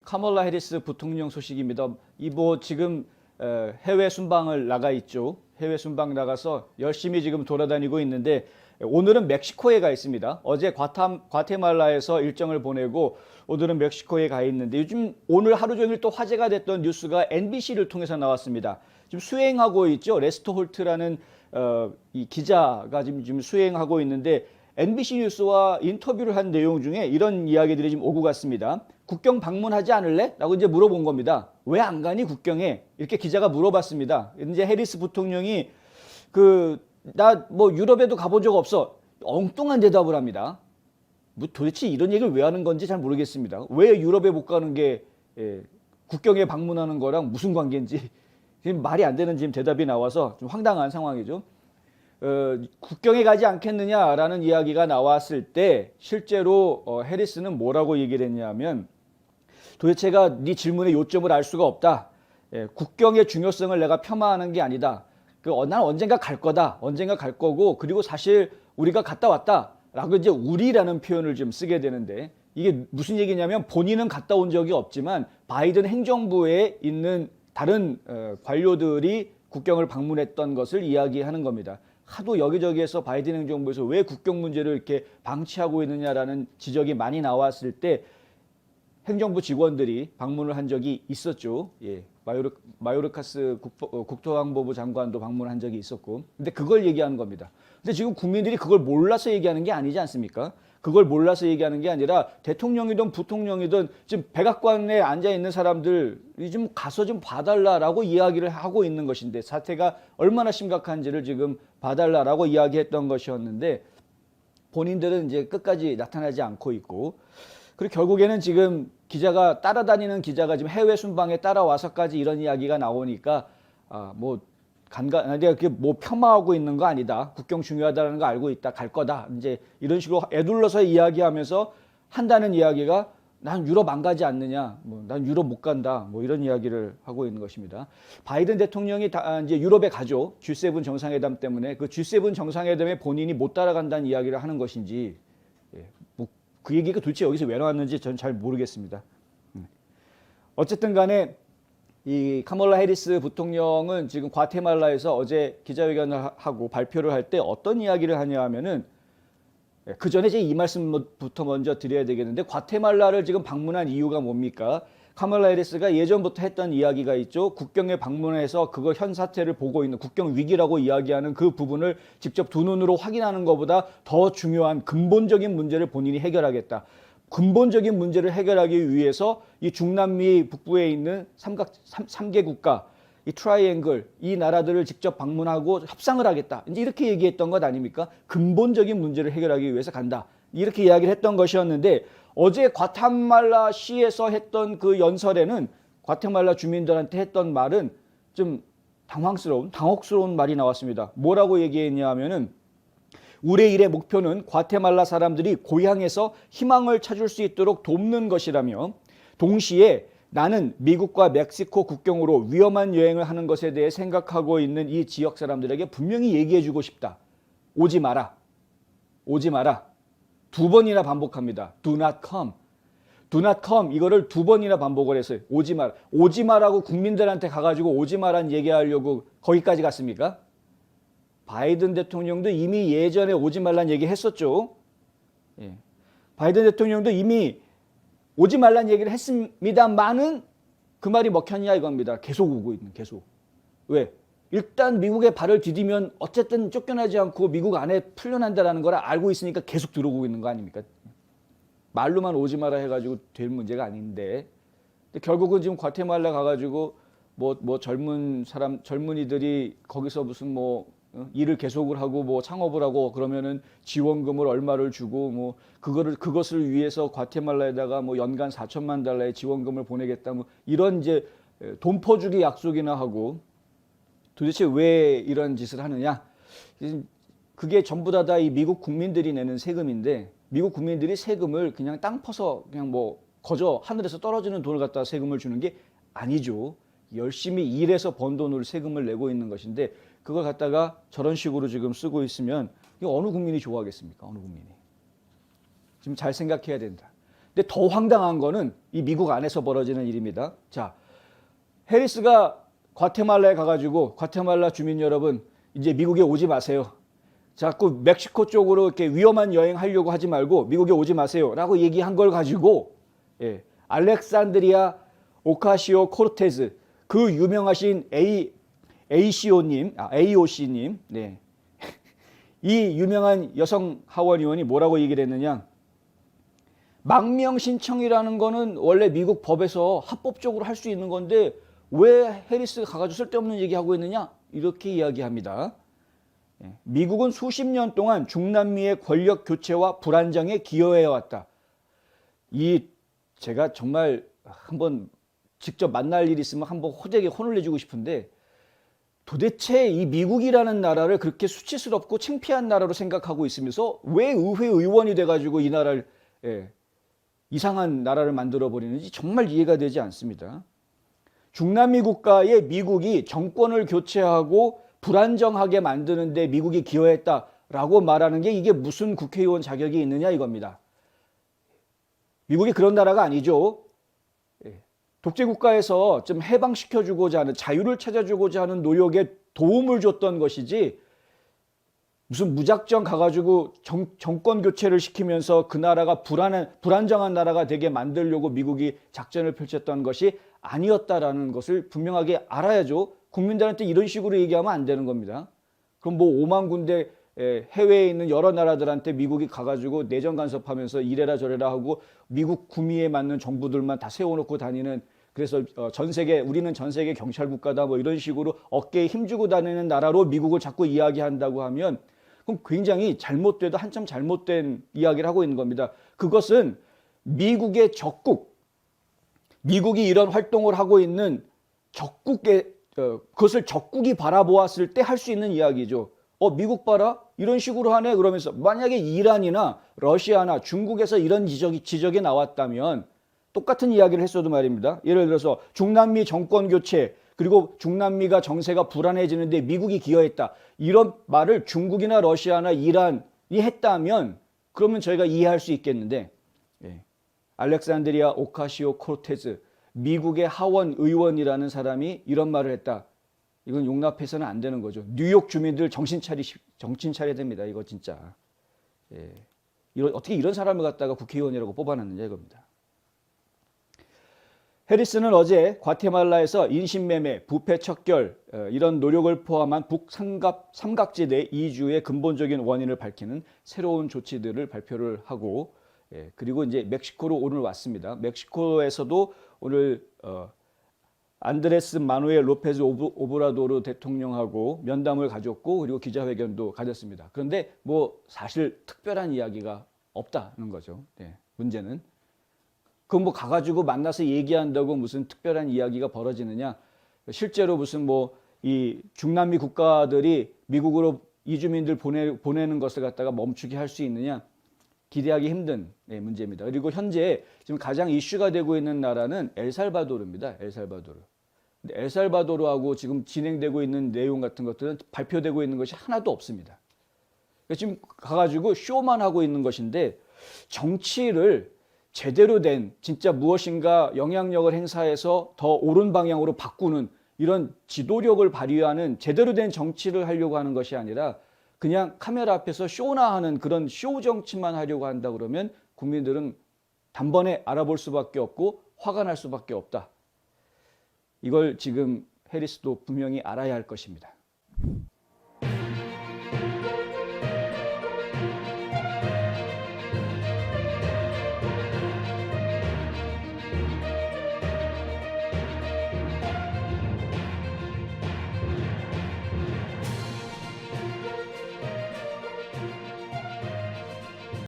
카멀라 해리스 부통령 소식입니다. 이 뭐 지금 해외 순방을 나가 있죠. 해외 순방 나가서 열심히 지금 돌아다니고 있는데 오늘은 멕시코에 가 있습니다. 어제 과테말라에서 일정을 보내고 오늘은 멕시코에 가 있는데 요즘 오늘 하루 종일 또 화제가 됐던 뉴스가 NBC를 통해서 나왔습니다. 지금 수행하고 있죠. 레스터 홀트라는 이 기자가 지금 수행하고 있는데 NBC 뉴스와 인터뷰를 한 내용 중에 이런 이야기들이 지금 오고 갔습니다. 국경 방문하지 않을래? 라고 이제 물어본 겁니다. 왜 안 가니 국경에? 이렇게 기자가 물어봤습니다. 이제 해리스 부통령이 나 뭐 유럽에도 가본 적 없어. 엉뚱한 대답을 합니다. 뭐 도대체 이런 얘기를 왜 하는 건지 잘 모르겠습니다. 왜 유럽에 못 가는 게 국경에 방문하는 거랑 무슨 관계인지 지금 말이 안 되는 지금 대답이 나와서 좀 황당한 상황이죠. 국경에 가지 않겠느냐라는 이야기가 나왔을 때 실제로 해리스는 뭐라고 얘기를 했냐면 도대체가 네 질문의 요점을 알 수가 없다. 국경의 중요성을 내가 폄하하는 게 아니다. 난 언젠가 갈 거다. 언젠가 갈 거고 그리고 사실 우리가 갔다 왔다. 라고 이제 우리라는 표현을 좀 쓰게 되는데 이게 무슨 얘기냐면 본인은 갔다 온 적이 없지만 바이든 행정부에 있는 다른 관료들이 국경을 방문했던 것을 이야기하는 겁니다. 하도 여기저기에서 바이든 행정부에서 왜 국경 문제를 이렇게 방치하고 있느냐라는 지적이 많이 나왔을 때 행정부 직원들이 방문을 한 적이 있었죠. 예, 마요르카스 국토안보부 장관도 방문한 적이 있었고. 근데 그걸 얘기하는 겁니다. 근데 지금 국민들이 그걸 몰라서 얘기하는 게 아니지 않습니까? 그걸 몰라서 얘기하는 게 아니라 대통령이든 부통령이든 지금 백악관에 앉아 있는 사람들이 좀 가서 좀 봐달라라고 이야기를 하고 있는 것인데 사태가 얼마나 심각한지를 지금 봐달라라고 이야기했던 것이었는데 본인들은 이제 끝까지 나타나지 않고 있고 그리고 결국에는 지금 따라다니는 기자가 지금 해외 순방에 따라와서까지 이런 이야기가 나오니까 내가 그게 뭐 폄하하고 있는 거 아니다. 국경 중요하다는 거 알고 있다. 갈 거다. 이제 이런 식으로 애둘러서 이야기하면서 한다는 이야기가 난 유럽 안 가지 않느냐. 난 유럽 못 간다. 이런 이야기를 하고 있는 것입니다. 바이든 대통령이 이제 유럽에 가죠. G7 정상회담 때문에 그 G7 정상회담에 본인이 못 따라간다는 이야기를 하는 것인지 그 얘기가 도대체 여기서 왜 나왔는지 저는 잘 모르겠습니다. 어쨌든 간에 이 카멀라 해리스 부통령은 지금 과테말라에서 어제 기자회견을 하고 발표를 할 때 어떤 이야기를 하냐 하면은 그 전에 이 말씀부터 먼저 드려야 되겠는데 과테말라를 지금 방문한 이유가 뭡니까? 카멀라 해리스가 예전부터 했던 이야기가 있죠. 국경에 방문해서 그거 현 사태를 보고 있는 국경 위기라고 이야기하는 그 부분을 직접 두 눈으로 확인하는 것보다 더 중요한 근본적인 문제를 본인이 해결하겠다. 근본적인 문제를 해결하기 위해서 이 중남미 북부에 있는 3개 국가, 이 트라이앵글, 이 나라들을 직접 방문하고 협상을 하겠다. 이제 이렇게 얘기했던 것 아닙니까? 근본적인 문제를 해결하기 위해서 간다. 이렇게 이야기를 했던 것이었는데 어제 과테말라 시에서 했던 그 연설에는 과테말라 주민들한테 했던 말은 좀 당혹스러운 말이 나왔습니다. 뭐라고 얘기했냐 하면은 우리의 일의 목표는 과테말라 사람들이 고향에서 희망을 찾을 수 있도록 돕는 것이라며 동시에 나는 미국과 멕시코 국경으로 위험한 여행을 하는 것에 대해 생각하고 있는 이 지역 사람들에게 분명히 얘기해주고 싶다. 오지 마라. 오지 마라. 2번이나 반복합니다. Do not come. Do not come. 이거를 2번이나 반복을 했어요. 오지 마라. 오지 마라고 국민들한테 가가지고 오지 마라는 얘기하려고 거기까지 갔습니까? 바이든 대통령도 이미 예전에 오지 말란 얘기 했었죠. 예. 바이든 대통령도 이미 오지 말란 얘기를 했습니다만은 그 말이 먹혔냐 이겁니다. 계속 오고 있는 계속. 왜? 일단 미국에 발을 디디면 어쨌든 쫓겨나지 않고 미국 안에 풀려난다는 걸 알고 있으니까 계속 들어오고 있는 거 아닙니까? 말로만 오지 마라 해가지고 될 문제가 아닌데 근데 결국은 지금 과테말라 가가지고 젊은이들이 거기서 무슨 일을 계속을 하고 창업을 하고 그러면은 지원금을 얼마를 주고 그것을 위해서 과테말라에다가 연간 4천만 달러의 지원금을 보내겠다 이런 이제 돈 퍼주기 약속이나 하고 도대체 왜 이런 짓을 하느냐? 그게 전부 다 이 미국 국민들이 내는 세금인데 미국 국민들이 세금을 그냥 땅 퍼서 그냥 거저 하늘에서 떨어지는 돈을 갖다 세금을 주는 게 아니죠. 열심히 일해서 번 돈으로 세금을 내고 있는 것인데 그걸 갖다가 저런 식으로 지금 쓰고 있으면 어느 국민이 좋아하겠습니까? 어느 국민이. 지금 잘 생각해야 된다. 근데 더 황당한 거는 이 미국 안에서 벌어지는 일입니다. 자, 해리스가 과테말라에 가가지고 과테말라 주민 여러분 이제 미국에 오지 마세요. 자꾸 멕시코 쪽으로 이렇게 위험한 여행 하려고 하지 말고 미국에 오지 마세요라고 얘기한 걸 가지고 알렉산드리아 오카시오 코르테즈 그 유명하신 AOC님, 네. 이 유명한 여성 하원 의원이 뭐라고 얘기를 했느냐? 망명 신청이라는 거는 원래 미국 법에서 합법적으로 할 수 있는 건데 왜 해리스가 가가지고 쓸데없는 얘기하고 있느냐? 이렇게 이야기합니다. 미국은 수십 년 동안 중남미의 권력 교체와 불안정에 기여해왔다. 제가 정말 한번 직접 만날 일이 있으면 한번 호되게 혼을 내주고 싶은데 도대체 이 미국이라는 나라를 그렇게 수치스럽고 창피한 나라로 생각하고 있으면서 왜 의회 의원이 돼가지고 이 나라를 이상한 나라를 만들어 버리는지 정말 이해가 되지 않습니다. 중남미 국가의 미국이 정권을 교체하고 불안정하게 만드는데 미국이 기여했다라고 말하는 게 이게 무슨 국회의원 자격이 있느냐 이겁니다. 미국이 그런 나라가 아니죠. 독재국가에서 좀 해방시켜주고자 하는 자유를 찾아주고자 하는 노력에 도움을 줬던 것이지 무슨 무작정 가가지고 정권 교체를 시키면서 그 나라가 불안정한 나라가 되게 만들려고 미국이 작전을 펼쳤던 것이 아니었다라는 것을 분명하게 알아야죠. 국민들한테 이런 식으로 얘기하면 안 되는 겁니다. 그럼 뭐 5만 군데 해외에 있는 여러 나라들한테 미국이 가가지고 내정 간섭하면서 이래라 저래라 하고 미국 구미에 맞는 정부들만 다 세워놓고 다니는 그래서 우리는 전 세계 경찰 국가다 뭐 이런 식으로 어깨에 힘주고 다니는 나라로 미국을 자꾸 이야기한다고 하면 그럼 굉장히 잘못돼도 한참 잘못된 이야기를 하고 있는 겁니다. 그것은 미국의 적국, 미국이 이런 활동을 하고 있는 적국의 그것을 적국이 바라보았을 때 할 수 있는 이야기죠. 미국 봐라 이런 식으로 하네 그러면서 만약에 이란이나 러시아나 중국에서 이런 지적이 나왔다면 똑같은 이야기를 했어도 말입니다. 예를 들어서 중남미 정권 교체 그리고 중남미가 정세가 불안해지는데 미국이 기여했다. 이런 말을 중국이나 러시아나 이란이 했다면 그러면 저희가 이해할 수 있겠는데 알렉산드리아 오카시오 코르테즈 미국의 하원 의원이라는 사람이 이런 말을 했다. 이건 용납해서는 안 되는 거죠. 뉴욕 주민들 정신 차려야 됩니다. 이거 진짜. 어떻게 이런 사람을 갖다가 국회의원이라고 뽑아놨느냐 이겁니다. 해리스는 어제 과테말라에서 인신매매, 부패 척결 이런 노력을 포함한 북삼각지대 이주의 근본적인 원인을 밝히는 새로운 조치들을 발표를 하고 그리고 이제 멕시코로 오늘 왔습니다. 멕시코에서도 오늘 안드레스 마누엘 로페즈 오브라도르 대통령하고 면담을 가졌고 그리고 기자회견도 가졌습니다. 그런데 뭐 사실 특별한 이야기가 없다는 거죠. 문제는. 그럼 뭐 가가지고 만나서 얘기한다고 무슨 특별한 이야기가 벌어지느냐? 실제로 무슨 뭐 이 중남미 국가들이 미국으로 이주민들 보내는 것을 갖다가 멈추게 할 수 있느냐? 기대하기 힘든 문제입니다. 그리고 현재 지금 가장 이슈가 되고 있는 나라는 엘살바도르입니다. 엘살바도르. 근데 엘살바도르하고 지금 진행되고 있는 내용 같은 것들은 발표되고 있는 것이 하나도 없습니다. 지금 가가지고 쇼만 하고 있는 것인데 정치를 제대로 된 진짜 무엇인가 영향력을 행사해서 더 옳은 방향으로 바꾸는 이런 지도력을 발휘하는 제대로 된 정치를 하려고 하는 것이 아니라 그냥 카메라 앞에서 쇼나 하는 그런 쇼 정치만 하려고 한다 그러면 국민들은 단번에 알아볼 수밖에 없고 화가 날 수밖에 없다. 이걸 지금 해리스도 분명히 알아야 할 것입니다.